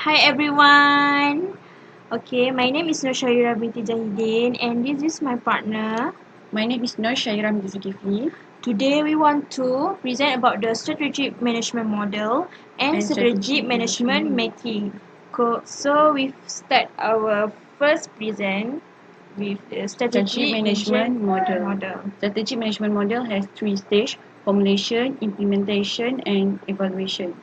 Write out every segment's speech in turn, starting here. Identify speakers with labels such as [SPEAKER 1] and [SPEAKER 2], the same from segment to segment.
[SPEAKER 1] Hi everyone. Okay, my name is Nur Syairah binti Jahidin and this is my partner.
[SPEAKER 2] My name is Nur Syairah binti Zulkifli.
[SPEAKER 1] Today we want to present about the strategic management model and strategic management making. So we start our first present with the strategic
[SPEAKER 2] management model. Strategic management model has 3 stages: formulation, implementation, and evaluation.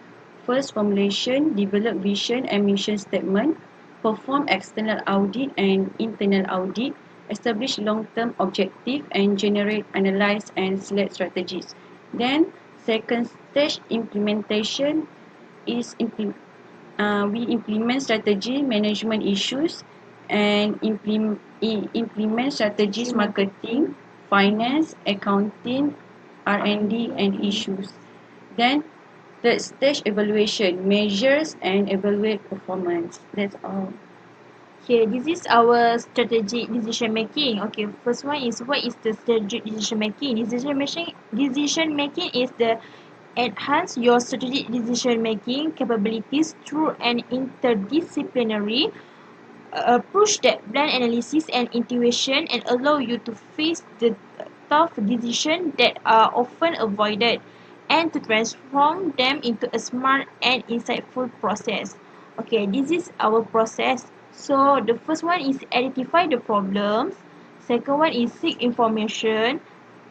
[SPEAKER 2] First, formulation: develop vision and mission statement, perform external audit and internal audit, establish long-term objective, and generate, analyze, and select strategies. Then, second stage, implementation is we implement strategy management issues and implement strategies marketing, finance, accounting, R&D, and issues. Then third stage, evaluation, measures and evaluate performance. That's all.
[SPEAKER 1] Okay, this is our strategic decision making. Okay, first one is what is the strategic decision making? Decision making is the enhance your strategic decision making capabilities through an interdisciplinary approach that blend analysis and intuition and allow you to face the tough decisions that are often avoided and to transform them into a smart and insightful process. Okay, this is our process. So the first one is identify the problems. Second one is seek information.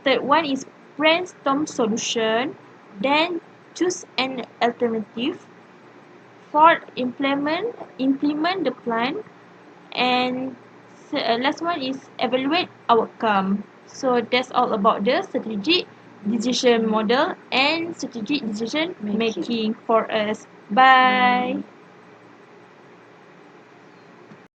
[SPEAKER 1] Third one is brainstorm solution. Then choose an alternative. Fourth, implement the plan. And last one is evaluate outcome. So that's all about the strategic decision model and strategic decision making for us. Bye.